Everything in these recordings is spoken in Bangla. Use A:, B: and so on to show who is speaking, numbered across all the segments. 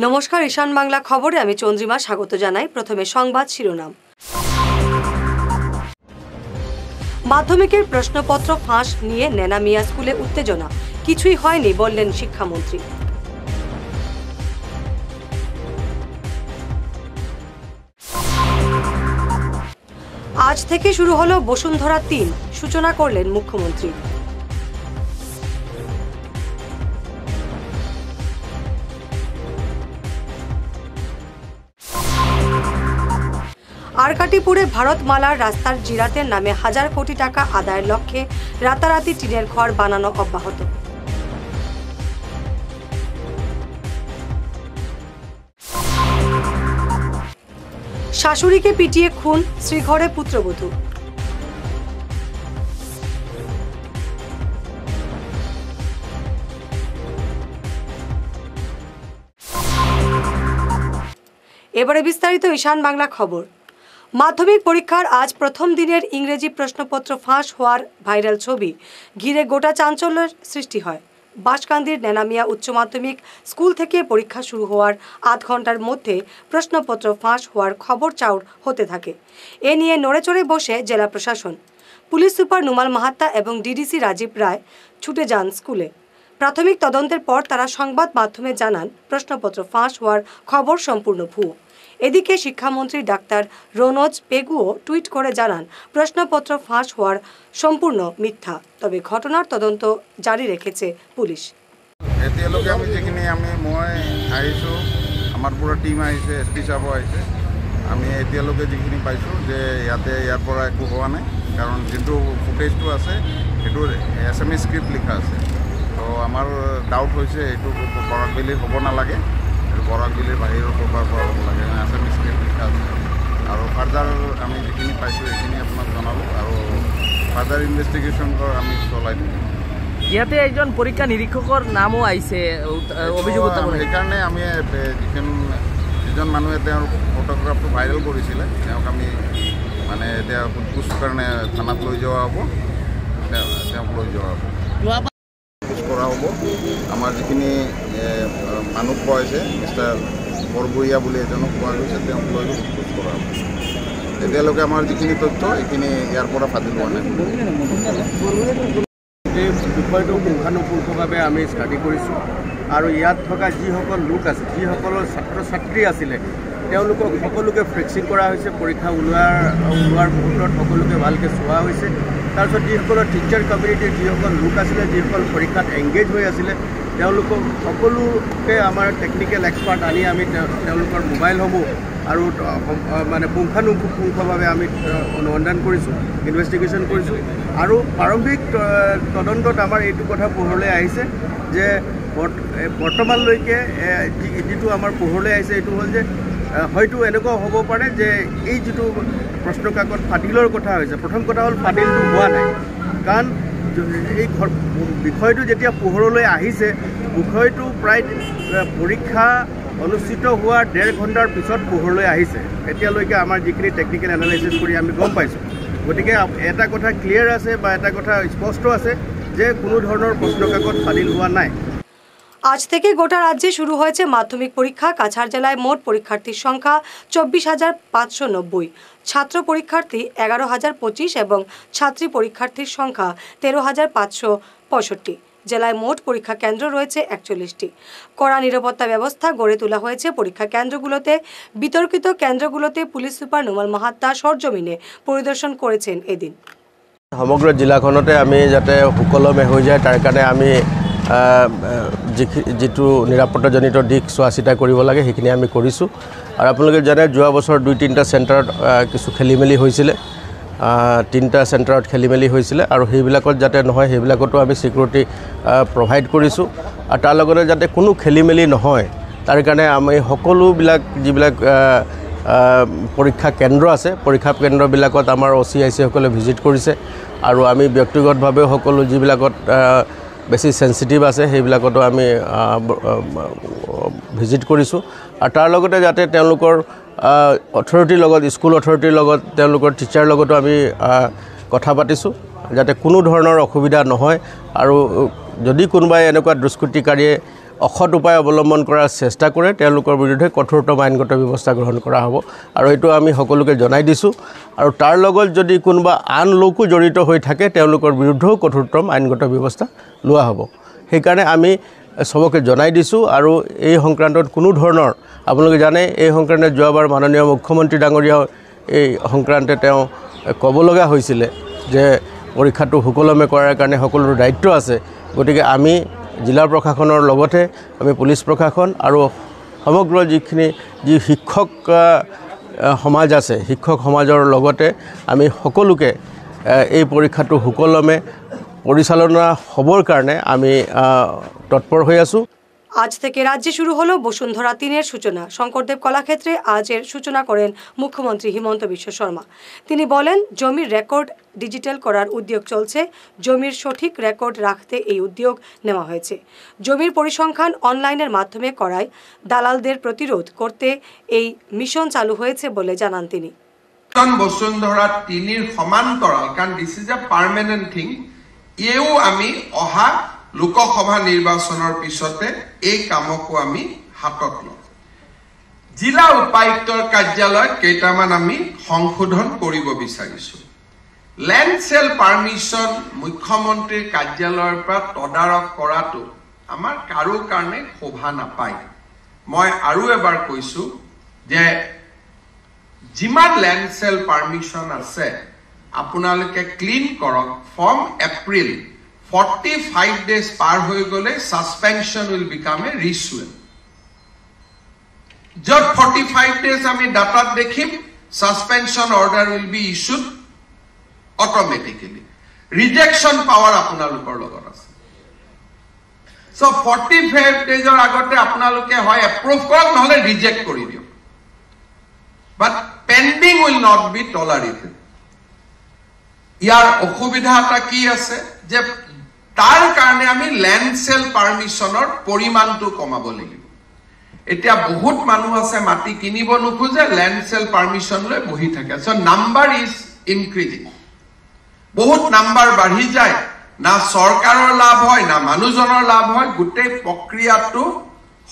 A: নমস্কার, ঈশান বাংলা খবরে আমি চন্দ্রিমা স্বাগত জানাই। প্রথমে সংবাদ শিরোনাম। মাধ্যমিকের প্রশ্নপত্র ফাঁস নিয়ে নেনা মিয়া স্কুলে উত্তেজনা, কিছুই হয়নি বললেন শিক্ষামন্ত্রী। আজ থেকে শুরু হলো বসুন্ধরা ৩, সূচনা করলেন মুখ্যমন্ত্রী। আরকাটিপুরে ভারতমালার রাস্তার জিরাতের নামে ১,০০০ কোটি টাকা আদায়ের লক্ষ্যে রাতারাতি টিনের ঘর বানানো অব্যাহত। শাশুড়িকে পিটিয়ে খুন, শ্রীঘরে পুত্রবধূ। এবারে বিস্তারিত ঈশান বাংলা খবর। মাধ্যমিক পরীক্ষার আজ প্রথম দিনের ইংরেজি প্রশ্নপত্র ফাঁস হওয়ার ভাইরাল ছবি ঘিরে গোটা চাঞ্চল্যের সৃষ্টি হয়। বাঁশকান্দির নেনা মিয়া উচ্চ মাধ্যমিক স্কুল থেকে পরীক্ষা শুরু হওয়ার আধ ঘন্টার মধ্যে প্রশ্নপত্র ফাঁস হওয়ার খবর চাউর হতে থাকে। এ নিয়ে নড়েচড়ে বসে জেলা প্রশাসন। পুলিশ সুপার নুমাল মাহাত্তা এবং ডিডিসি রাজীব রায় ছুটে যান স্কুলে। প্রাথমিক তদন্তের পর তারা সংবাদ মাধ্যমে জানান প্রশ্নপত্র ফাঁস হওয়ার খবর সম্পূর্ণ ভুয়ো। এদিকে শিক্ষামন্ত্রী ডাক্তার রনোজ পেগুও টুইট করে জানান প্রশ্নপত্র ফাঁস হওয়ার সম্পূর্ণ মিথ্যা, তবে ঘটনার তদন্ত জারি রেখেছে পুলিশ।
B: এতিয়ালৈকে আমি যিখিনি মই আহিছোঁ, আমাৰ পুৰা টিম আহিছে, এছ.পি. সাহেব আহিছে। আমি এতিয়ালৈকে যিখিনি পাইছোঁ যে ইয়াৰ পৰা একো হোৱা নাই, কাৰণ যোনটো ফুটেজটো আছে সেইটো এছামিজ স্ক্ৰিপ্ট লিখা আছে। তো আমাৰ ডাউট হৈছে এইটো বৰাকবেলিৰ হ'ব নালাগে, বৰাকবেলিৰ বাহিৰৰ ক'ৰবাৰ পৰা হ'ব লাগে, এছামিজ স্ক্ৰিপ্ট লিখা আছে। আৰু ফাৰ্দাৰ আমি যিখিনি পাইছোঁ সেইখিনি আপোনাক জনালোঁ, আৰু ফাৰ্দাৰ ইনভেষ্টিগেশ্যন আমি চলাই থাকিম।
C: ইয়াতে একজন পরীক্ষা নিরীক্ষকৰ নামও আহিছে অভিযোগ।
B: সেইকাৰণে আমি যিজন মানুহে তেওঁৰ ফটোগ্ৰাফটো ভাইৰেল কৰিছিলে তেওঁক আমি এতিয়া সোধপোছ কাৰণে থানাত লৈ যোৱা হ'ব, তেওঁক লৈ যোৱা হ'ব, সোধপোছ কৰা হ'ব। আমাৰ যিখিনি মানুহ পোৱা হৈছে, মিষ্টাৰ বৰবৰীয়া বুলি এজনক পোৱা গৈছে, তেওঁক লৈ সোধপোছ কৰা হ'ব। এতিয়ালৈকে আমাৰ যিখিনি তথ্য এইখিনি ইয়াৰ পৰা ফাদিল হোৱা নাই।
D: এই বিষয়টো পুংখানুপুংখভাৱে আমি ষ্টাডি কৰিছোঁ, আৰু ইয়াত থকা যিসকল লোক আছে, যিসকলৰ ছাত্ৰ ছাত্ৰী আছিলে, তেওঁলোকক সকলোকে ফ্ৰেক্সিং কৰা হৈছে। পৰীক্ষা ওলোৱাৰ মুহূৰ্তত সকলোকে ভালকৈ চোৱা হৈছে। তাৰপিছত যিসকলৰ টিচাৰ কমিউনিটিৰ যিসকল লোক আছিলে, যিসকল পৰীক্ষাত এংগেজ হৈ আছিলে, তেওঁলোকক সকলোকে আমাৰ টেকনিকেল এক্সপাৰ্ট আনি আমি তেওঁলোকৰ মোবাইলসমূহ আৰু পুংখানুপুংখভাৱে আমি অনুসন্ধান কৰিছোঁ, ইনভেষ্টিগেশ্যন কৰিছোঁ। আৰু প্ৰাৰম্ভিক তদন্তত আমাৰ এইটো কথা পোহৰলৈ আহিছে যে বৰ্তমানলৈকে যিটো আমাৰ পোহৰলৈ আহিছে এইটো হ'ল যে হয়তো এনেকুৱা হ'ব পাৰে যে এই যিটো প্ৰশ্নকাকত ফাদিলৰ কথা হৈছে, প্ৰথম কথা হ'ল ফাদিলটো হোৱা নাই, কাৰণ এই বিষয়টো যেতিয়া পোহৰলৈ আহিছে, বিষয়টো প্ৰায় পৰীক্ষা অনুষ্ঠিত হোৱাৰ ১.৫ ঘণ্টাৰ পিছত পোহৰলৈ আহিছে। এতিয়ালৈকে আমাৰ যিখিনি টেকনিকেল এনালাইচিছ কৰি আমি গম পাইছোঁ। গতিকে এটা কথা ক্লিয়াৰ আছে বা এটা কথা স্পষ্ট আছে যে কোনো ধৰণৰ প্ৰশ্নকাকত ফাদিল হোৱা নাই।
A: আজ থেকে গোটা রাজ্যে শুরু হয়েছে মাধ্যমিক পরীক্ষা। কাছাড় জেলায় মোট পরীক্ষার্থীর সংখ্যা ২৪,৫৯০, ছাত্র পরীক্ষার্থী ১১,০২৫ এবং ছাত্রী পরীক্ষার্থীর সংখ্যা ১৩,৫৬৫। জেলায় মোট পরীক্ষা কেন্দ্র রয়েছে ৪১টি। কড়া নিরাপত্তা ব্যবস্থা গড়ে তোলা হয়েছে পরীক্ষা কেন্দ্রগুলোতে। বিতর্কিত কেন্দ্রগুলোতে পুলিশ সুপার নুমাল মাহাত্তা সরজমিনে পরিদর্শন করেছেন এদিন।
D: সমগ্ৰ জিলাখনতে আমি যাতে সুকলমে হৈ যায় তাৰ কাৰণে আমি যিটো নিৰাপত্তাজনিত দিশ চোৱা চিতা কৰিব লাগে সেইখিনি আমি কৰিছোঁ। আৰু আপোনালোকে জানে যোৱা বছৰ ২-৩টা চেণ্টাৰত কিছু খেলি মেলি হৈছিলে, 3টা চেণ্টাৰত খেলি মেলি হৈছিলে, আৰু সেইবিলাকত যাতে নহয় সেইবিলাকতো আমি ছিকিউৰিটি প্ৰভাইড কৰিছোঁ। আৰু তাৰ লগতে যাতে কোনো খেলি মেলি নহয় তাৰ কাৰণে আমি সকলোবিলাক যিবিলাক পৰীক্ষা কেন্দ্ৰ আছে, পৰীক্ষা কেন্দ্ৰবিলাকত আমাৰ OCIC-সকলে ভিজিট কৰিছে, আৰু আমি ব্যক্তিগতভাৱে সকলো যিবিলাকত বেছি সেনসিটিভ আছে সেইবিলাকতো আমি ভিজিট কৰিছোঁ। আৰু তাৰ লগতে যাতে তেওঁলোকৰ অথৰিটিৰ লগত, স্কুল অথৰিটিৰ লগত, তেওঁলোকৰ টিচাৰ লগতো আমি কথা পাতিছোঁ যাতে কোনো ধৰণৰ অসুবিধা নহয়। আৰু যদি কোনোবাই এনেকুৱা দুষ্কৃতিকাৰীয়ে
E: অসৎ উপায় অৱলম্বন কৰাৰ চেষ্টা কৰে তেওঁলোকৰ বিৰুদ্ধে কঠোৰতম আইনগত ব্যৱস্থা গ্ৰহণ কৰা হ'ব আৰু এইটো আমি সকলোকে জনাই দিছোঁ আৰু তাৰ লগত যদি কোনোবা আন লোকো জড়িত হৈ থাকে তেওঁলোকৰ বিৰুদ্ধেও কঠোৰতম আইনগত ব্যৱস্থা লোৱা হ'ব সেইকাৰণে আমি সবকে জনাই দিছোঁ আৰু এই সংক্ৰান্তত কোনো ধৰণৰ আপোনালোকে জানে এই সংক্ৰান্তত যোৱাবাৰ মাননীয় মুখ্যমন্ত্ৰী ডাঙৰীয়া এই সংক্ৰান্তে তেওঁ ক'ব লগা হৈছিলে যে পৰীক্ষাটো সুকলমে কৰাৰ কাৰণে সকলোৰে দায়িত্ব আছে গতিকে আমি জিলা প্ৰশাসনৰ লগতে আমি পুলিচ প্ৰশাসন আৰু সমগ্ৰ যি শিক্ষক সমাজ আছে শিক্ষক সমাজৰ লগতে আমি সকলোকে এই পৰীক্ষাটো সুকলমে পরিচালনা হবার কারণে আমি তৎপর হয়ে আছো।
A: আজ থেকে রাজ্যে শুরু হলো বসুন্ধরা ৩-এর সূচনা। শঙ্করদেব কলাক্ষেত্রে আজ এর সূচনা করেন মুখ্যমন্ত্রী হিমন্ত বিশ্ব শর্মা। তিনি বলেন, জমির রেকর্ড ডিজিটাল করার উদ্যোগ চলছে। জমির সঠিক রেকর্ড রাখতে এই উদ্যোগ নেওয়া হয়েছে। জমির পরিসংখ্যান অনলাইনের মাধ্যমে করায় দালালদের প্রতিরোধ করতে এই মিশন চালু হয়েছে বলে জানান তিনি।
F: বসুন্ধরা ৩-এর সমান্তরাল, কারণ this is a permanent thing. এও আমি অহা লোকসভা নির্বাচনের পিছতে এই কামকো আমি হাতত লম। জিলা উপায়ুক্তৰ কাৰ্যালয়ত কেইটামান আমি সংশোধন কৰিব বিচাৰিছো। ল্যান্ড সেল পারমিশন মুখ্যমন্ত্ৰীৰ কাৰ্যালয়ৰ পৰা তদাৰক কৰাটো আমাৰ কাৰো কাৰণে শোভা নাপায়। মই আৰু এবাৰ কৈছো যে যিমান ল্যান্ড সেল পারমিশন আছে আপোনালোকে ক্লিন কৰক। ফ্ৰম এপ্ৰিল 45 days পাৰ হৈ গলে suspension will become a ritual. যত 45 days আমি ডাটাত দেখিম suspension order will be issued automatically. Rejection পাওয়ার আপোনালোকৰ লগত আছে। সো 45 daysৰ আগতে আপোনালোকে হয় এপ্ৰুভ কৰক নহলে ৰিজেক্ট কৰি দিয়ক। But pending will not be tolerated. ইয়াৰ অসুবিধা এটা কি আছে যে তাৰ কাৰণে আমি ল্যান্ড সেল পারমিশনৰ পৰিমাণটো কমাব লাগিব। এতিয়া বহুত মানুহ আছে মাটি কিনিব নোখোজে, ল্যান্ড সেল পারমিশন লৈ বহি থাকে। So number is increasing. বহুত নাম্বাৰ বাঢ়ি যায়, না চৰকাৰৰ লাভ হয় না মানুহজনৰ লাভ হয়, গোটেই প্ৰক্ৰিয়াটো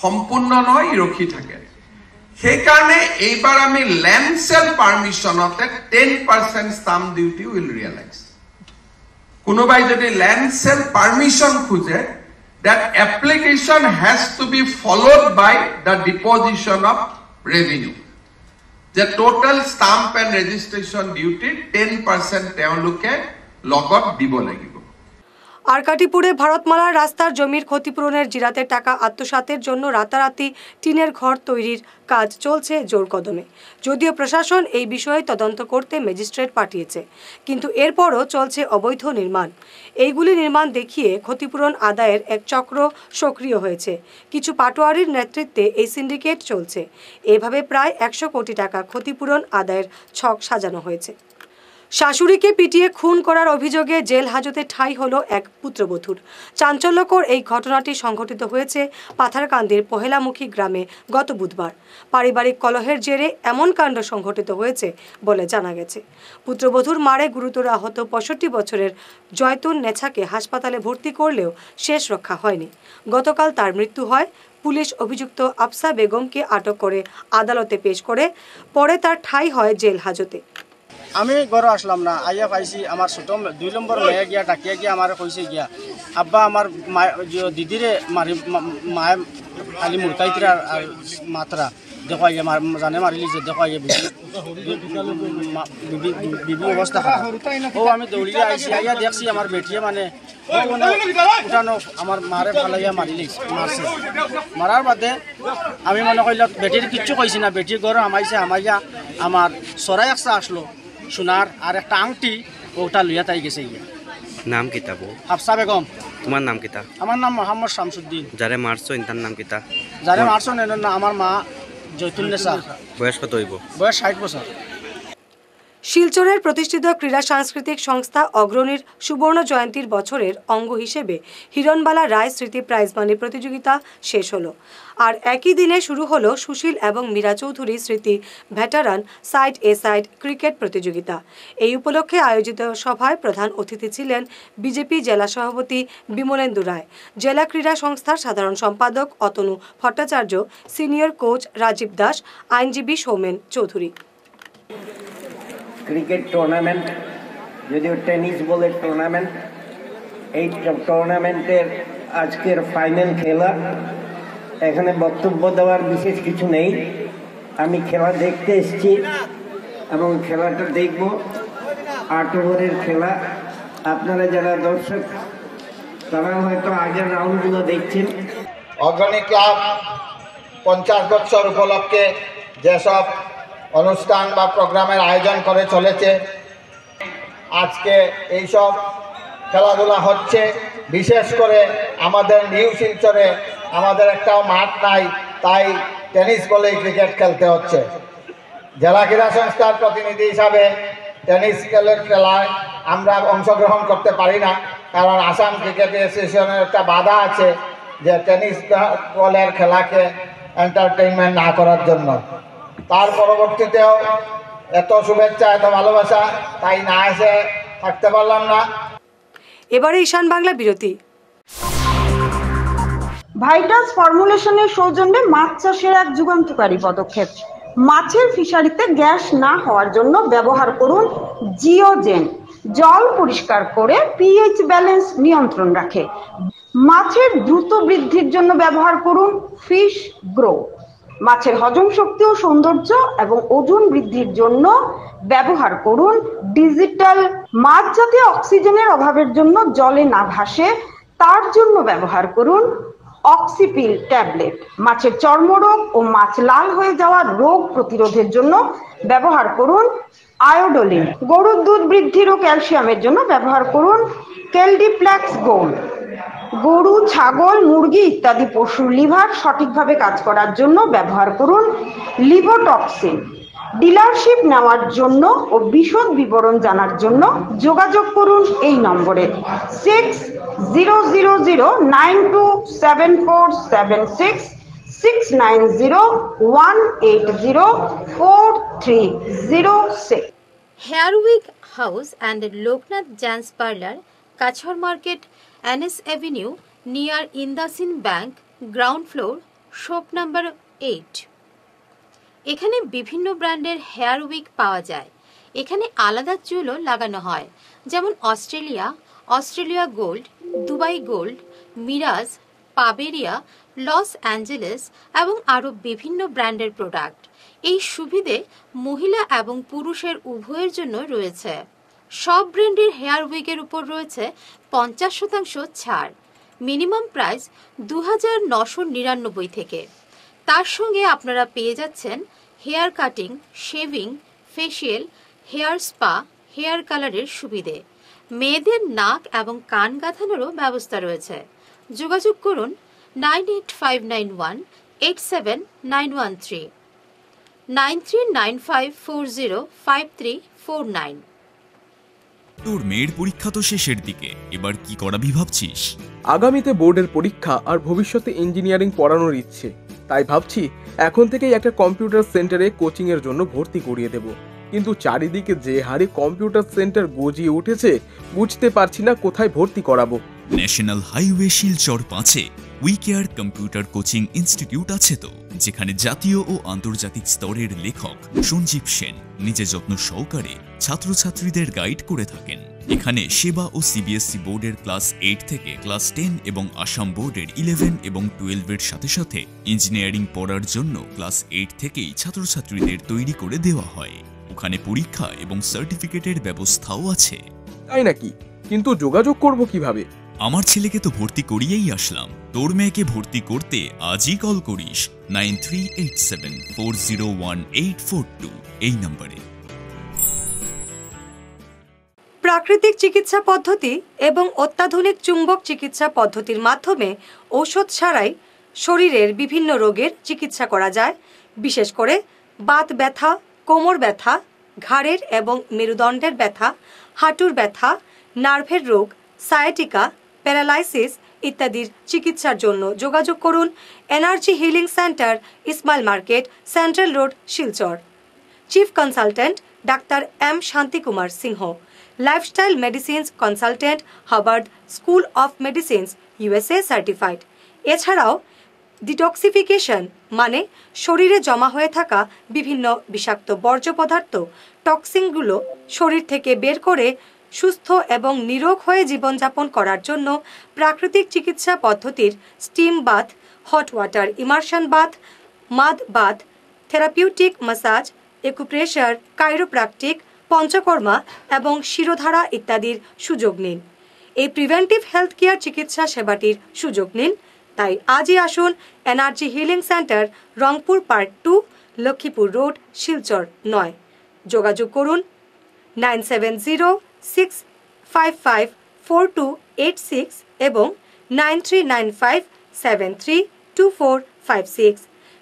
F: সম্পূৰ্ণ নহয়, ৰখি থাকে। সেইকাৰণে এইবাৰ আমি ল্যান্ড সেল পারমিশনতে 10% স্টাম্প ডিউটি উইল ৰিয়েলাইজ। কোনোবাই যদি ল্যান্ড সেল পারমিশন খুঁজে, that application has to be followed by the deposition of revenue. The total stamp and registration duty 10% তেওঁলোকে লগত দিব লাগিব।
A: আরকাটিপুরে ভারতমালার রাস্তার জমির ক্ষতিপূরণের জিরাতের টাকা আত্মসাতের জন্য রাতারাতি টিনের ঘর তৈরির কাজ চলছে জোর কদমে। যদিও প্রশাসন এই বিষয়ে তদন্ত করতে ম্যাজিস্ট্রেট পাঠিয়েছে, কিন্তু এরপরও চলছে অবৈধ নির্মাণ। এইগুলি নির্মাণ দেখিয়ে ক্ষতিপূরণ আদায়ের এক চক্র সক্রিয় হয়েছে। কিছু পাটোয়ারির নেতৃত্বে এই সিন্ডিকেট চলছে। এভাবে প্রায় 100 কোটি টাকা ক্ষতিপূরণ আদায়ের ছক সাজানো হয়েছে। শাশুড়িকে পিটিয়ে খুন করার অভিযোগে জেল হাজতে ঠাঁই হলো এক পুত্রবধূর। চাঞ্চল্যকর এই ঘটনাটি সংঘটিত হয়েছে পাথারকান্দির পহেলামুখী গ্রামে গত বুধবার। পারিবারিক কলহের জেরে এমন কাণ্ড সংঘটিত হয়েছে বলে জানা গেছে। পুত্রবধূর মারে গুরুতর আহত 65 বছরের জয়তুন নেছাকে হাসপাতালে ভর্তি করলেও শেষ রক্ষা হয়নি। গতকাল তার মৃত্যু হয়। পুলিশ অভিযুক্ত আফসা বেগমকে আটক করে আদালতে পেশ করে, পরে তার ঠাঁই হয় জেল হাজতে।
G: আমি ঘরে আসলাম না, আইয়া পাইছি আমার ছোট 2 নম্বর মেয়ে গিয়া ডাকিয়া গিয়া আমার কইছে গিয়া আব্বা আমার দিদিরে মারি মায়ে খালি মুরকাইতরা মাত্রা দেখো আইয়া জানে মারিলি যে দেখো আইয়া বিবি অবস্থা খারাপ। ও আমি দৌড়িয়ে আইছি, আইয়া দেখছি আমার বেটিয়ে মানে উঠানো আমার মারে ফালাইয়া মারছে। মারার বাদে আমি মনে করলাম বেটির কিচ্ছু কইছি না। বেটির ঘরে আমাইয়া আমার সরাই একটা আসলো সোনার আর একটা আংটি, ওটা লইয়া তাই গেছে গিয়া।
H: নাম কিতা বউ?
G: হাফসা বেগম।
H: তোমার নাম কিতা?
G: আমার নাম মোহাম্মদ শামসুদ্দিন।
H: যারে মারছো ইনতার নাম কিতা?
G: যারে মারছো না আমার মা জয়তুল নেসা।
H: বয়স কত হইব?
G: বয়স 60 বছর।
A: শিলচরের প্রতিষ্ঠিত ক্রীড়া সাংস্কৃতিক সংস্থা অগ্রণীর সুবর্ণ জয়ন্তীর বছরের অঙ্গ হিসেবে হিরণবালা রায় স্মৃতি প্রাইজ মানি প্রতিযোগিতা শেষ হলো। আর একই দিনে শুরু হলো সুশীল এবং মীরা চৌধুরী স্মৃতি ভেটারান সাইড এ সাইড ক্রিকেট প্রতিযোগিতা। এই উপলক্ষে আয়োজিত সভায় প্রধান অতিথি ছিলেন বিজেপি জেলা সভাপতি বিমলেন্দু রায়, জেলা ক্রীড়া সংস্থার সাধারণ সম্পাদক অতনু ভট্টাচার্য, সিনিয়র কোচ রাজীব দাস, আইনজীবী সৌমেন চৌধুরী।
I: ক্রিকেট টুর্নামেন্ট, যদিও টেনিস বলে টুর্নামেন্ট, এই টুর্নামেন্টের আজকের ফাইনাল খেলা। এখানে বক্তব্য দেওয়ার বিশেষ কিছু নেই, আমি খেলা দেখতে এসেছি এবং খেলাটা দেখব। 8 ওভারের খেলা। আপনারা যারা দর্শক তারা হয়তো আগের রাউন্ডগুলো দেখছেন।
J: অগ্রণী ক্লাব 50 বছর উপলক্ষে যেসব অনুষ্ঠান বা প্রোগ্রামের আয়োজন করে চলেছে, আজকে এইসব খেলাধুলা হচ্ছে। বিশেষ করে আমাদের নিউ শিলচরে আমাদের একটাও মাঠ নাই, তাই টেনিস বলেই ক্রিকেট খেলতে হচ্ছে। জেলা ক্রীড়া সংস্থার প্রতিনিধি হিসাবে টেনিস খেলায় আমরা অংশগ্রহণ করতে পারি না, কারণ আসাম ক্রিকেট অ্যাসোসিয়েশনের একটা বাধা আছে যে টেনিস বলের খেলাকে এন্টারটেইনমেন্ট না করার জন্য। তার পরবর্তীতেও এত শুভেচ্ছা, এত ভালোবাসা, তাই না এসে থাকতে পারলাম না।
A: এবারে ঈশান বাংলা বিরতি।
K: ভাইটাস ফর্মুলেশনের সৌজন্যে মাছ চাষের এক যুগান্তকারী পদক্ষেপ। মাছের ফিশারিতে গ্যাস না হওয়ার জন্য ব্যবহার করুন জিওজেন। জল পরিষ্কার করে পিএইচ ব্যালেন্স নিয়ন্ত্রণ রাখে। মাছের দ্রুত বৃদ্ধির জন্য ব্যবহার করুন ফিশ গ্রো। মাছের হজম শক্তি ও সৌন্দর্য এবং ওজন বৃদ্ধির জন্য ব্যবহার করুন ডিজিটাল। মাছ যাতে অক্সিজেনের অভাবের জন্য জলে না ভাসে তার জন্য ব্যবহার করুন অক্সিপিল ট্যাবলেট। মাছের চর্মরোগ ও মাছ লাল হয়ে যাওয়ার রোগ প্রতিরোধের জন্য ব্যবহার করুন আয়োডোলিন। গরুর দুধ বৃদ্ধির ও ক্যালসিয়ামের জন্য ব্যবহার করুন কেলডিপ্লেক্স গোল্ড। গরু, ছাগল, মুরগি ইত্যাদি পশুর লিভার সঠিকভাবে কাজ করার জন্য ব্যবহার করুন লিভোটক্সিন। ডিলারশিপ নেওয়ার জন্য ও বিশদ বিবরণ জানার জন্য যোগাযোগ করুন এই নম্বরে 6000927476 69018043006।
L: Hair week house and Loknath gents parlour, Cachar market, NS Avenue, near Indasin Bank, ground floor, shop number 8। এখানে বিভিন্ন ব্র্যান্ডের হেয়ার উইক পাওয়া যায়। এখানে আলাদা চুলও লাগানো হয়, যেমন অস্ট্রেলিয়া গোল্ড, দুবাই গোল্ড, মিরাজ, পাবেরিয়া, লস অ্যাঞ্জেলেস এবং আরও বিভিন্ন ব্র্যান্ডের প্রোডাক্ট। এই সুবিধে মহিলা এবং পুরুষের উভয়ের জন্য রয়েছে। সব ব্র্যান্ডের হেয়ার উইকের উপর রয়েছে 50% ছাড়। মিনিমাম প্রাইস 2999 থেকে। তার সঙ্গে আপনারা পেয়ে যাচ্ছেন hair cutting, shaving, facial, hair spa, hair কালারের সুবিধে। মেয়েদের নাক এবং কান গাঁথানোরও ব্যবস্থা রয়েছে। যোগাযোগ করুন 98591-87913, 9395405349।
M: তোর মেয়ের পরীক্ষা তো শেষের দিকে, এবার কি করাবি ভাবছিস?
N: আগামীতে বোর্ডের পরীক্ষা আর ভবিষ্যতে ইঞ্জিনিয়ারিং পড়ানোর ইচ্ছে, তাই ভাবছি এখন থেকেই একটা কম্পিউটার সেন্টারে কোচিং এর জন্য ভর্তি করিয়ে দেব। কিন্তু চারিদিকে যে হারে কম্পিউটার সেন্টার গজিয়ে উঠেছে, বুঝতে পারছি না কোথায় ভর্তি করাবো।
M: ন্যাশনাল হাইওয়ে শিলচর 5-এ উইকেয়ার কম্পিউটার কোচিং ইনস্টিটিউট আছে তো, যেখানে জাতীয় ও আন্তর্জাতিক স্তরের লেখক সঞ্জীব সেন নিজে যত্ন সহকারে ছাত্রছাত্রীদের গাইড করে থাকেন। এখানে সেবা ও CBSE বোর্ডের ক্লাস 8 থেকে ক্লাস 10 এবং আসাম বোর্ডের 11 এবং 12-এর সাথে সাথে ইঞ্জিনিয়ারিং পড়ার জন্য ক্লাস 8 থেকেই ছাত্রছাত্রীদের তৈরি করে দেওয়া হয়। ওখানে পরীক্ষা এবং সার্টিফিকেটের ব্যবস্থাও আছে।
N: তাই নাকি? কিন্তু যোগাযোগ করব কিভাবে?
M: আমার ছেলেকে তো ভর্তি করিয়েই আসলাম। তোর মেয়েকে ভর্তি করতে আজই কল করিস 9387401842 এই নম্বরে।
A: প্রাকৃতিক চিকিৎসা পদ্ধতি এবং অত্যাধুনিক চুম্বক চিকিৎসা পদ্ধতির মাধ্যমে ঔষধ ছাড়াই শরীরের বিভিন্ন রোগের চিকিৎসা করা যায়। বিশেষ করে বাত ব্যথা, কোমর ব্যথা, ঘাড়ের এবং মেরুদণ্ডের ব্যথা, হাঁটুর ব্যথা, নার্ভের রোগ, সায়াটিকা, প্যারালাইসিস ইত্যাদির চিকিৎসার জন্য যোগাযোগ করুন energy healing centre, Ismail market, central road, Silchar. Chief consultant doctor M Shanti Kumar Singh, lifestyle medicines consultant, Harvard school of medicines, USA certified. এছাড়াও ডিটক্সিফিকেশন মানে শরীরে জমা হয়ে থাকা বিভিন্ন বিষাক্ত বর্জ্য পদার্থ, টক্সিনগুলো শরীর থেকে বের করে সুস্থ এবং নিরোগ হয়ে জীবনযাপন করার জন্য প্রাকৃতিক চিকিৎসা পদ্ধতির steam bath, hot water immersion bath, mud bath, therapeutic massage, acupressure, chiropractic, panchakarma এবং শিরোধারা ইত্যাদির সুযোগ নিন। এই প্রিভেন্টিভ হেলথ কেয়ার চিকিৎসা সেবাটির সুযোগ নিন। তাই আজই আসুন energy healing centre, Rangpur part 2, Lakshmipur road, Silchar 9। যোগাযোগ করুন 9706554286 এবং 9395732456।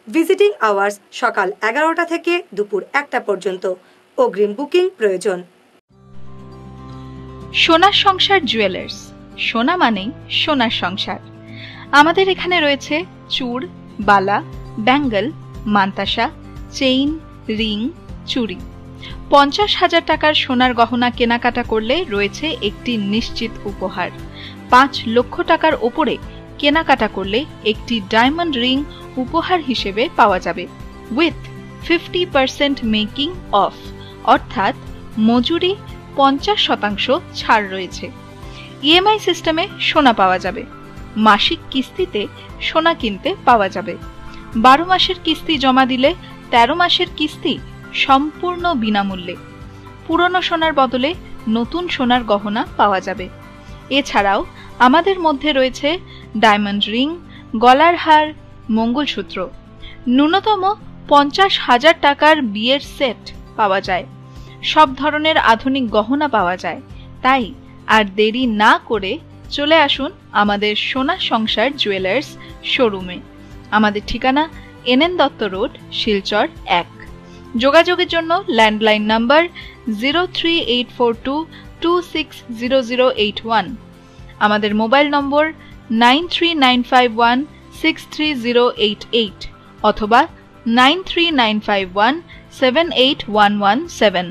A: ভিজিটিং আওয়ার্স সকাল 11টা থেকে দুপুর 1টা পর্যন্ত। অগ্রিম বুকিং প্রয়োজন।
O: সোনার সংসার জুয়েলার্স, সোনা মানেই সোনার সংসার। আমাদের এখানে রয়েছে চূড়, বালা, ব্যাঙ্গল, মান্তাসা, চেইন, রিং, চুড়ি। 50,000 টাকার সোনার গহনা কেনাকাটা করলে রয়েছে একটি নিশ্চিত উপহার। 5 লক্ষ টাকার ওপরে কেনাকাটা করলে একটি ডায়মন্ড রিং উপহার হিসেবে পাওয়া যাবে উইথ 50% মেকিং অফ, অর্থাৎ মজুরি 50% ছাড় রয়েছে। EMI সিস্টেমে সোনা পাওয়া যাবে। মাসিক কিস্তিতে সোনা কিনতে পাওয়া যাবে। 12 মাসের কিস্তি জমা দিলে 13 মাসের কিস্তি সম্পূর্ণ বিনামূল্যে। পুরনো সোনার বদলে নতুন সোনার গহনা পাওয়া যাবে। এছাড়াও আমাদের মধ্যে রয়েছে ডায়মন্ড রিং, গলার হার, মঙ্গলসূত্র। ন্যূনতম 50,000 টাকার বিয়ের সেট পাওয়া যায়। সব ধরনের আধুনিক গহনা পাওয়া যায়। তাই আর দেরি না করে চলে আসুন আমাদের সোনা সংসার জুয়েলার্স শোরুমে। আমাদের ঠিকানা NN দত্ত রোড, শিলচর 1। যোগাযোগের জন্য ল্যান্ডলাইন নাম্বার 03842260081, আমাদের মোবাইল নম্বর 9395163088 অথবা 9395178117।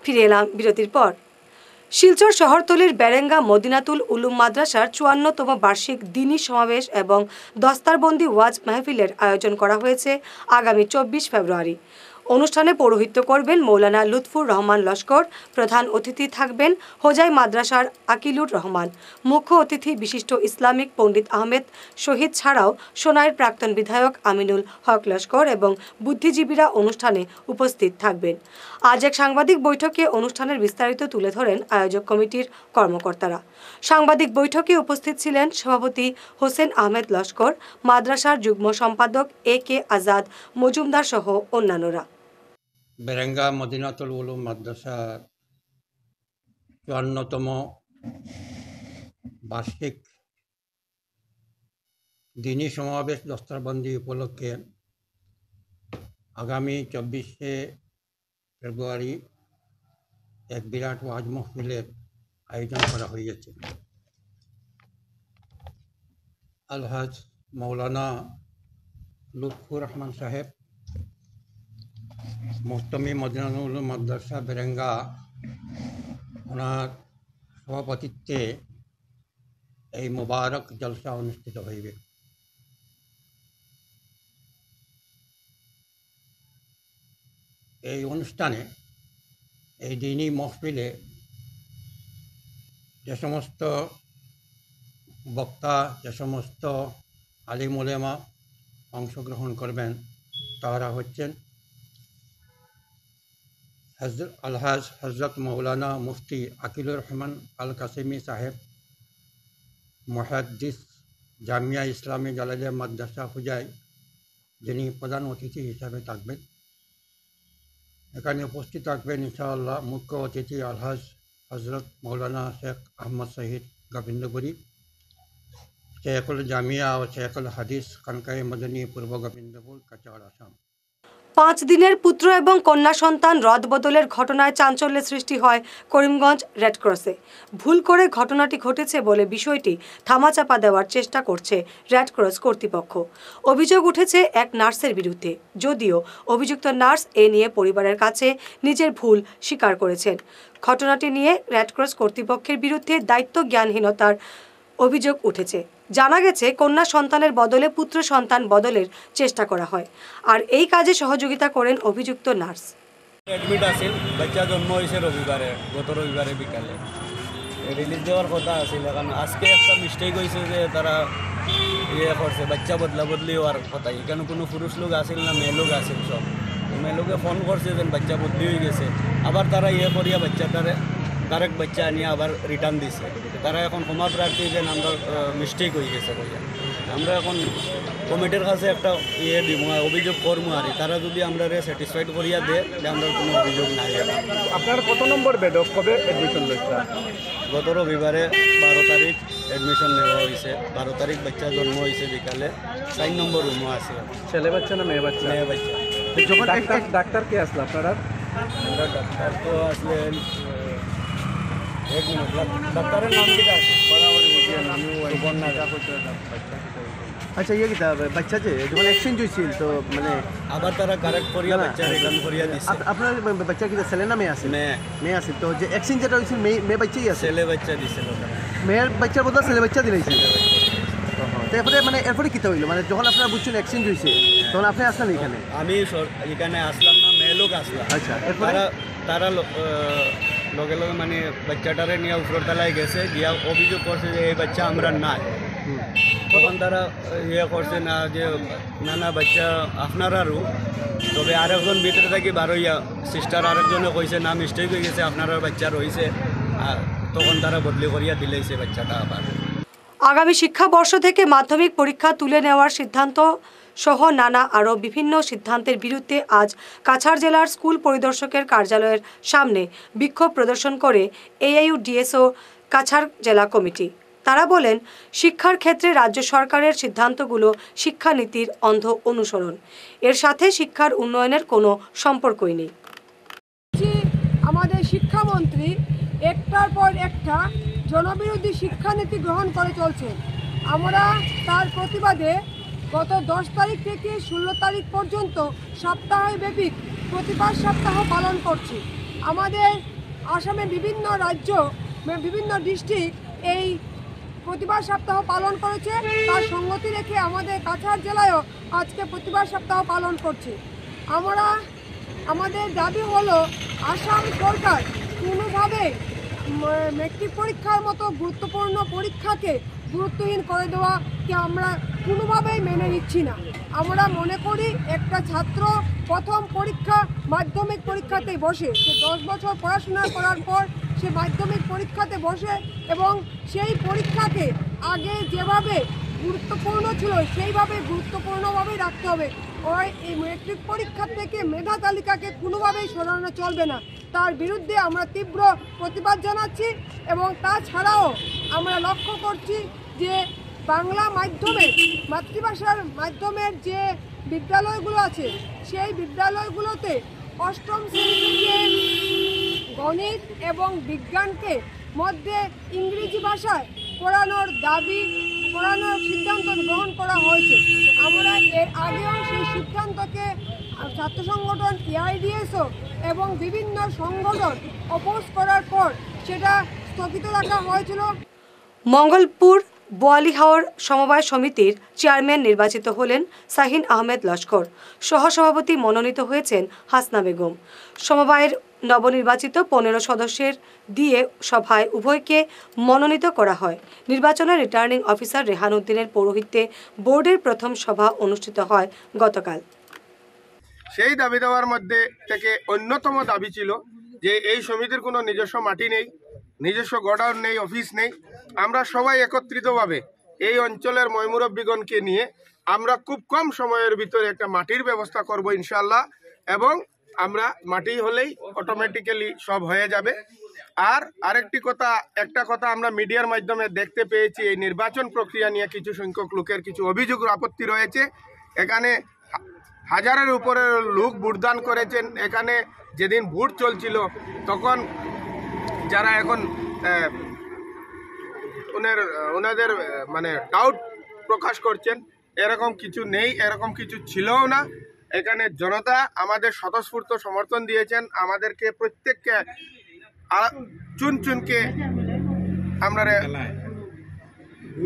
A: ফিরে এলাম বিরতির পর। শিলচর শহরতলির বেরেঙ্গা মদিনাতুল উলুম মাদ্রাসার 54তম বার্ষিক দ্বীনী সমাবেশ এবং দস্তারবন্দি ওয়াজ মাহফিলের আয়োজন করা হয়েছে আগামী 24 ফেব্রুয়ারি। অনুষ্ঠানে পৌরোহিত্য করবেন মৌলানা লুৎফুর রহমান লস্কর। প্রধান অতিথি থাকবেন হোজাই মাদ্রাসার আকিলুর রহমান। মুখ্য অতিথি বিশিষ্ট ইসলামিক পণ্ডিত আহমেদ শহীদ ছাড়াও সোনাইয়ের প্রাক্তন বিধায়ক আমিনুল হক লস্কর এবং বুদ্ধিজীবীরা অনুষ্ঠানে উপস্থিত থাকবেন। আজ এক সাংবাদিক বৈঠকে অনুষ্ঠানের বিস্তারিত তুলে ধরেন আয়োজক কমিটির কর্মকর্তারা। সাংবাদিক বৈঠকে উপস্থিত ছিলেন সভাপতি হোসেন আহমেদ লস্কর, মাদ্রাসার যুগ্ম সম্পাদক AK আজাদ মজুমদার সহ অন্যান্যরা।
P: বেরেঙ্গা মদিনাতুল উলুম মাদ্রাসার 54তম বার্ষিক দ্বীনী সমাবেশ দস্তারবন্দি উপলক্ষে আগামী 24শে ফেব্রুয়ারি এক বিরাট ওয়াজ মাহফিলের আয়োজন করা হয়েছে। আলহাজ মৌলানা লুৎফুর রহমান সাহেব, মোহতমি মদিনাতুল উলুম মাদ্রাসা বেরেঙ্গা, ওনার সভাপতিত্বে এই মুবারক জলসা অনুষ্ঠিত হইবে। এই অনুষ্ঠানে, এই দ্বীনী মহফিলে যে সমস্ত বক্তা, যে সমস্ত আলিম উলেমা অংশগ্রহণ করবেন তারা হচ্ছেন আলহাজ হজরত মৌলানা মুফতি আকিলুর রহমান আল কাসিমি সাহেব, মুহাদ্দিস জামিয়া ইসলামী জালালিয়া মাদ্রাসা হুজাই, যিনি প্রধান অতিথি হিসাবে থাকবেন। এখানে উপস্থিত থাকবেন ইনশাআল্লাহ মুখ্য অতিথি আলহাজ হজরত মৌলানা শেখ আহমদ শহীদ গোবিন্দপুরী, শেখুল জামিয়া ও শেখুল হাদিস খানকায়ে মদনী পূর্ব গোবিন্দপুর, কাছাড়, আসাম।
A: 5 দিনের পুত্র এবং কন্যা সন্তান রদবদলের ঘটনায় চাঞ্চল্যের সৃষ্টি হয় করিমগঞ্জ রেডক্রসে। ভুল করে ঘটনাটি ঘটেছে বলে বিষয়টি থামাচাপা দেওয়ার চেষ্টা করছে রেডক্রস কর্তৃপক্ষ। অভিযোগ উঠেছে এক নার্সের বিরুদ্ধে, যদিও অভিযুক্ত নার্স এ নিয়ে পরিবারের কাছে নিজের ভুল স্বীকার করেছেন। ঘটনাটি নিয়ে রেডক্রস কর্তৃপক্ষের বিরুদ্ধে দায়িত্ব জ্ঞানহীনতার অভিযোগ উঠেছে। জানা গেছে কন্যা সন্তানের বদলে পুত্র সন্তান বদলের চেষ্টা করা হয়, আর এই কাজে সহযোগিতা করেন অভিযুক্ত নার্স।
Q: এডমিট আছিল, বাচ্চা জন্ম হয়েছে রবিবারে, গত রবিবারে বিকালে রিলিজ দেওয়ার কথা আছিল। কারণ আজকে একটা মিস্টেক হয়েছে যে তারা করছে, বাচ্চা বদলা বদলি হওয়ার কথা। এখানে কোনো পুরুষ লোক আসিল না, মেয়ে লোক আসিল সব। মেয়ে লোকে ফোন করছে যে বাচ্চা বদলি হয়ে গেছে, আবার তারা করিয়া বাচ্চাটারে কারেক্ট বাচ্চা নিয়ে আবার রিটার্ন দিছে। তারা এখন ক্ষমা প্রার্থী যে আমরা মিস্টেক হয়ে গেছে কইয়া। আমরা এখন কমিটির কাছে একটা দিব, অভিযোগ করবো আর তারা যদি আমরা স্যাটিসফাইড করিয়া দেয় যে আমরা কোনো অভিযোগ নাই।
D: আপনার কত নম্বর বেড, কবে এডমিশন লইছে?
Q: গত রবিবারে 12 তারিখ এডমিশন নেওয়া হয়েছে। 12 তারিখ বাচ্চা জন্ম হয়েছে বিকালে। 4 নম্বর রুমও আছে।
D: ছেলে বাচ্চা না মেয়ে বাচ্চা?
Q: মেয়ে বাচ্চা।
D: যখন ডাক্তার কে আসলো আপনারা?
Q: আমরা ডাক্তার তো আসলেন, এক মিনিট, ডাক্তারের নাম কি আছে?
D: আচ্ছা, ইয়ে কিতা বাচ্চা যে যখন এক্সচেঞ্জ হয়েছিল তো মানে
Q: আবার তারা কারেক্ট করিয়া বাচ্চা রিটার্ন করিয়া দিছে।
D: আপনার বাচ্চা কিতা ছেলে না মেয়ে আছে? মেয়ে আছে। তো যে এক্সচেঞ্জ যেটা হয়েছিল মেয়ে বাচ্চাই আছে?
Q: ছেলে বাচ্চা দিছিল।
D: মেয়ের বাচ্চার বদলে ছেলে বাচ্চা দিলেছিল। এরপরে মানে এরপরে কিতা হইলো, মানে যখন আপনারা বুঝছেন এক্সচেঞ্জ হয়েছে তখন আপনি আসলেন এখানে?
Q: আমি এখানে আসলাম না, মেয়ে লোক আসলাম।
D: আচ্ছা,
Q: তারা লগে লগে মানে বাচ্চাটারে নিয়ে উপরতলায় গেছে, গিয়া অভিযোগ করছে যে এই বাচ্চা আমরা নাই। তখন তারা করছে না যে না বাচ্চা আপনারারও, তবে আরেকজন ভিতরে থাকি বারোইয়া সিস্টার আরেকজনে কইছে না মিস্টেক হয়ে গেছে, আপনারা বাচ্চা রয়েছে। তখন তারা বদলি করিয়া দিলেছে বাচ্চাটা আবার।
A: আগামী শিক্ষাবর্ষ থেকে মাধ্যমিক পরীক্ষা তুলে নেওয়ার সিদ্ধান্ত সহ নানা আরও বিভিন্ন সিদ্ধান্তের বিরুদ্ধে আজ কাছাড় জেলার স্কুল পরিদর্শকের কার্যালয়ের সামনে বিক্ষোভ প্রদর্শন করে AIUDSO কাছাড় জেলা কমিটি। তারা বলেন, শিক্ষার ক্ষেত্রে রাজ্য সরকারের সিদ্ধান্তগুলো শিক্ষানীতির অন্ধ অনুসরণ, এর সাথে শিক্ষার উন্নয়নের কোনো সম্পর্কই নেই।
R: আমাদের শিক্ষামন্ত্রী একটার পর একটা জনবিরোধী শিক্ষানীতি গ্রহণ করে চলছে। আমরা তার প্রতিবাদে গত 10 তারিখ থেকে 16 তারিখ পর্যন্ত সপ্তাহব্যাপী প্রতিবাদ সপ্তাহ পালন করছি। আমাদের আসামে বিভিন্ন রাজ্য, বিভিন্ন ডিস্ট্রিক্ট এই প্রতিবাদ সপ্তাহ পালন করেছে। তার সঙ্গতি রেখে আমাদের কাছাড় জেলায়ও আজকে প্রতিবাদ সপ্তাহ পালন করছি। আমাদের দাবি হলো আসাম সরকার কোনোভাবে মেট্রিক পরীক্ষার মতো গুরুত্বপূর্ণ পরীক্ষাকে গুরুত্বহীন করে দেওয়াকে আমরা কোনোভাবেই মেনে নিচ্ছি না। আমরা মনে করি একটা ছাত্র প্রথম পরীক্ষা মাধ্যমিক পরীক্ষাতেই বসে, সে 10 বছর পড়াশোনা করার পর সে মাধ্যমিক পরীক্ষাতে বসে এবং সেই পরীক্ষাকে আগে যেভাবে গুরুত্বপূর্ণ ছিল সেইভাবে গুরুত্বপূর্ণভাবেই রাখতে হবে। এই মেট্রিক পরীক্ষা থেকে মেধা তালিকাকে কোনোভাবেই সরানো চলবে না। তার বিরুদ্ধে আমরা তীব্র প্রতিবাদ জানাচ্ছি এবং তাছাড়াও আমরা লক্ষ্য করছি যে বাংলা মাধ্যমে, মাতৃভাষার মাধ্যমের যে বিদ্যালয়গুলো আছে সেই বিদ্যালয়গুলোতে অষ্টম শ্রেণী থেকে গণিত এবং বিজ্ঞানকে মধ্যে ইংরেজি ভাষায় পড়ানোর সিদ্ধান্ত গ্রহণ করা হয়েছে। আমরা এর আগেও সেই সিদ্ধান্তকে ছাত্র সংগঠন AIUDSO এবং বিভিন্ন সংগঠন অপোজ করার পর সেটা স্থগিত রাখা হয়েছিল।
A: মঙ্গলপুর বোয়ালিহাওর সমবায় সমিতির চেয়ারম্যান নির্বাচিত হলেন শাহিন আহমেদ লস্কর। সহসভাপতি মনোনীত হয়েছেন হাসনা বেগম। সমবায়ের নবনির্বাচিত 15 সদস্যের দিয়ে সভায় উভয়কে মনোনীত করা হয়। নির্বাচনে রিটার্নিং অফিসার রেহান উদ্দিনের পৌরোহিত্যে বোর্ডের প্রথম সভা অনুষ্ঠিত হয় গতকাল।
S: সেই দাবি দেওয়ার মধ্যে থেকে অন্যতম দাবি ছিল যে এই সমিতির কোনো নিজস্ব মাটি নেই, নিজস্ব গোডাউন নেই, অফিস নেই। আমরা সবাই একত্রিতভাবে এই অঞ্চলের ময়মুরব্বীগণকে নিয়ে আমরা খুব কম সময়ের ভিতরে একটা মাটির ব্যবস্থা করব ইনশাআল্লাহ, এবং আমরা মাটি হলেই অটোমেটিক্যালি সব হয়ে যাবে। আর একটা কথা আমরা মিডিয়ার মাধ্যমে দেখতে পেয়েছি, এই নির্বাচন প্রক্রিয়া নিয়ে কিছু সংখ্যক লোকের কিছু অভিযোগ আপত্তি রয়েছে। এখানে হাজারের উপরে লোক ভোটদান করেছেন। এখানে যেদিন ভোট চলছিল তখন যারা এখন ওনাদের মানে ডাউট প্রকাশ করছেন, এরকম কিছু নেই, এরকম কিছু ছিলও না। এখানে জনতা আমাদের স্বতঃস্ফূর্ত সমর্থন দিয়েছেন, আমাদেরকে প্রত্যেককে চুনকে আমরা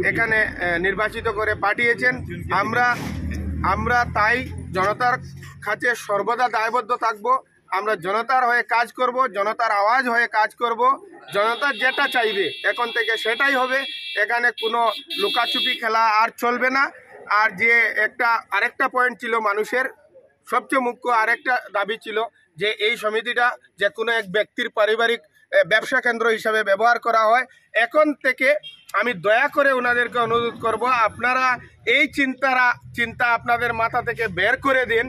S: এখানে নির্বাচিত করে পাঠিয়েছেন। আমরা তাই জনতার কাছে সর্বদা দায়বদ্ধ থাকব। আমরা জনতার হয়ে কাজ করব, জনতার আওয়াজ হয়ে কাজ করব। জনতা যেটা চাইবে এখন থেকে সেটাই হবে। এখানে কোনো লুকাচুপি খেলা আর চলবে না। আর যে আরেকটা পয়েন্ট ছিল মানুষের, সবচেয়ে মুখ্য আরেকটা দাবি ছিল যে এই সমিতিটা যে কোনো এক ব্যক্তির পারিবারিক ব্যবসা কেন্দ্র হিসাবে ব্যবহার করা হয়। এখন থেকে আমি দয়া করে ওনাদেরকে অনুরোধ করব, আপনারা এই চিন্তা আপনাদের মাথা থেকে বের করে দিন।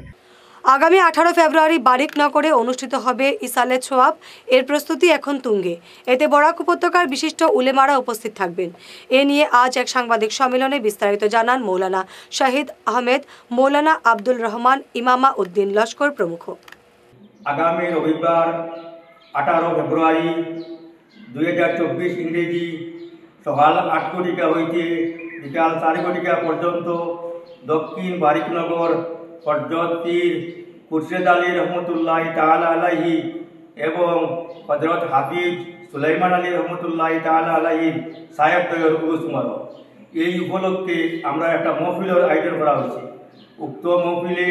A: আগামী 18 ফেব্রুয়ারি বারিকনগরে অনুষ্ঠিত হবে ইসালে ছোয়াব। এর প্রস্তুতি এখন তুঙ্গে। এতে বরাক উপত্যকার বিশিষ্ট উলেমারা উপস্থিত থাকবেন। এ নিয়ে আজ এক সাংবাদিক সম্মেলনে বিস্তারিত জানান মৌলানা শাহিদ আহমেদ, মৌলানা আব্দুল রহমান, ইমামা উদ্দিন লস্কর প্রমুখ।
T: আগামী রবিবার 18 ফেব্রুয়ারি 2024 ইংরেজি সকাল 8 ঘটিকা হইতে বিকাল 4 ঘটিকা পর্যন্ত দক্ষিণ বারিকনগর হযরত পীর খুরশেদ আলী রহমতুল্লাহ তাআলা আলাইহি এবং হযরত হাফিজ সুলাইমান আলী রহমতুল্লাহ তাআলা আলাইহি সাহেব তৈয়র উসমার, এই উপলক্ষে আমরা একটা মহফিলের আয়োজন করা হয়েছে। উক্ত মহফিলে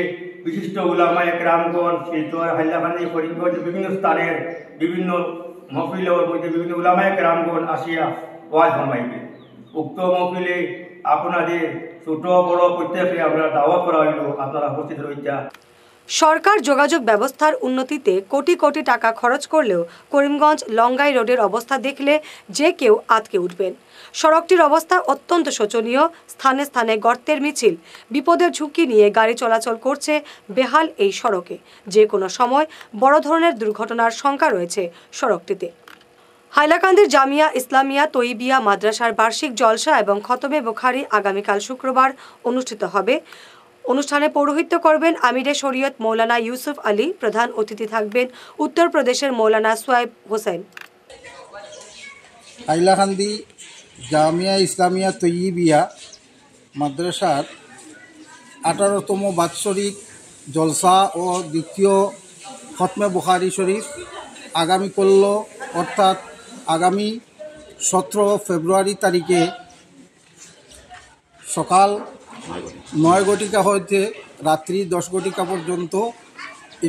T: বিশিষ্ট উলামায়ে কেরামগণ শিলচর, হাইলাকান্দি, করিমগঞ্জ বিভিন্ন স্থানের বিভিন্ন মহফিলের মধ্যে বিভিন্ন উলামায়ে কেরামগণ আসিয়া ওয়াজ ফরমাইবে। উক্ত মহফিলে আপনাদের ছোট বড় প্রত্যেককে আমরা দাওয়াত করা হইল, আপনারা উপস্থিত রইতা।
A: সরকার যোগাযোগ ব্যবস্থার উন্নতিতে কোটি কোটি টাকা খরচ করলেও করিমগঞ্জ লঙ্গাই রোডের অবস্থা দেখলে যে কেউ আটকে উঠবেন। সড়কটির অবস্থা অত্যন্ত শোচনীয়। স্থানে স্থানে গর্তের মিছিল, বিপদের ঝুঁকি নিয়ে গাড়ি চলাচল করছে বেহাল এই সড়কে। যে কোনো সময় বড় ধরনের দুর্ঘটনার শঙ্কা রয়েছে সড়কটিতে। হাইলাকান্দির জামিয়া ইসলামিয়া তৈবিয়া মাদ্রাসার বার্ষিক জলসা এবং খতমে বুখারি আগামীকাল শুক্রবার অনুষ্ঠিত হবে। অনুষ্ঠানে পৌরোহিত্য করবেন আমিরে শরীয়ত মৌলানা ইউসুফ আলী। প্রধান অতিথি থাকবেন উত্তরপ্রদেশের মৌলানা সোয়াইব হোসেন।
U: হাইলাকান্দি জামিয়া ইসলামিয়া তৈবিয়া মাদ্রাসার 18তম বাৎসরিক জলসা ও দ্বিতীয় খতমে বুখারি শরীফ আগামীকাল অর্থাৎ আগামী 17 ফেব্রুয়ারি তারিখে সকাল 9 ঘটিকা হইতে রাত্রি 10 ঘটিকা পর্যন্ত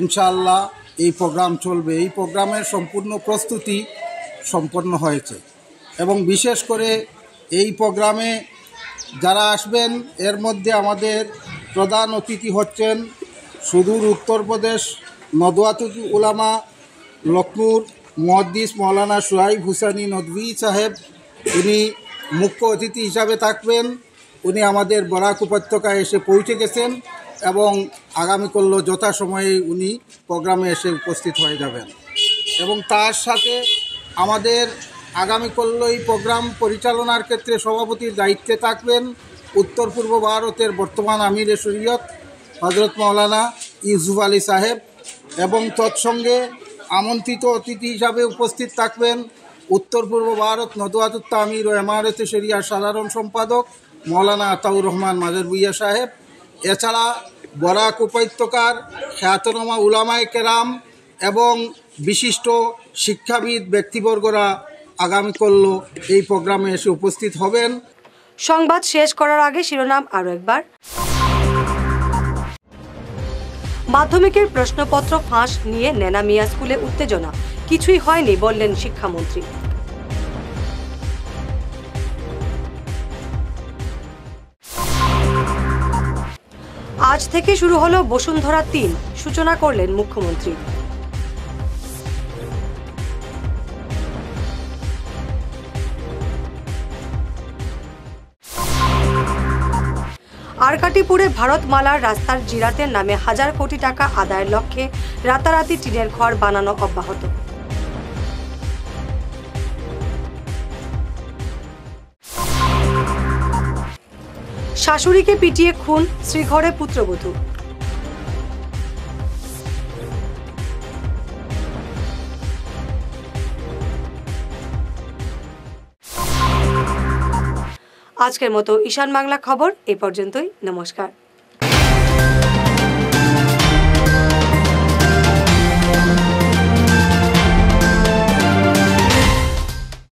U: ইনশাআল্লাহ এই প্রোগ্রাম চলবে। এই প্রোগ্রামের সম্পূর্ণ প্রস্তুতি সম্পন্ন হয়েছে এবং বিশেষ করে এই প্রোগ্রামে যারা আসবেন এর মধ্যে আমাদের প্রধান অতিথি হচ্ছেন সুদূর উত্তরপ্রদেশ নদওয়াতুল উলামা লখনৌর মুহাদ্দিস মৌলানা সোহাইব হুসাইনি নদভী সাহেব। উনি মুখ্য অতিথি হিসাবে থাকবেন। উনি আমাদের বরাক উপত্যকায় এসে পৌঁছে গেছেন এবং আগামীকাল যথাসময়ে উনি প্রোগ্রামে এসে উপস্থিত হয়ে যাবেন। এবং তার সাথে আমাদের আগামীকাল এই প্রোগ্রাম পরিচালনার ক্ষেত্রে সভাপতির দায়িত্বে থাকবেন উত্তর পূর্ব ভারতের বর্তমান আমিরে শরীয়ত হজরত মৌলানা ইউসুফ আলী সাহেব এবং তৎসঙ্গে আমন্ত্রিত অতিথি হিসাবে উপস্থিত থাকবেন উত্তর পূর্ব ভারত নদওয়াতুত তামির ও এমারতে শরিয়ার সাধারণ সম্পাদক মৌলানা আতাউর রহমান মাজার ভুইয়া সাহেব। এছাড়া বরাক উপত্যকার খ্যাতনামা উলামায়ে কেরাম এবং বিশিষ্ট শিক্ষাবিদ ব্যক্তিবর্গরা আগামীকাল এই প্রোগ্রামে এসে উপস্থিত হবেন।
A: সংবাদ শেষ করার আগে শিরোনাম আরও একবার। মাধ্যমিকের প্রশ্নপত্র ফাঁস নিয়ে নেনা মিয়া স্কুলে উত্তেজনা, কিছুই হয়নি বললেন শিক্ষামন্ত্রী। আজ থেকে শুরু হলো বসুন্ধরা 3, সূচনা করলেন মুখ্যমন্ত্রী। আরকাটিপুরে ভারতমালার রাস্তার জিরাতের নামে 1000 কোটি টাকা আদায়ের লক্ষ্যে রাতারাতি টিনের ঘর বানানো অব্যাহত। শাশুড়িকে পিটিয়ে খুন, শ্রীঘরে পুত্রবধূ। আজকের মতো ঈশান বাংলা খবর এই পর্যন্তই। নমস্কার।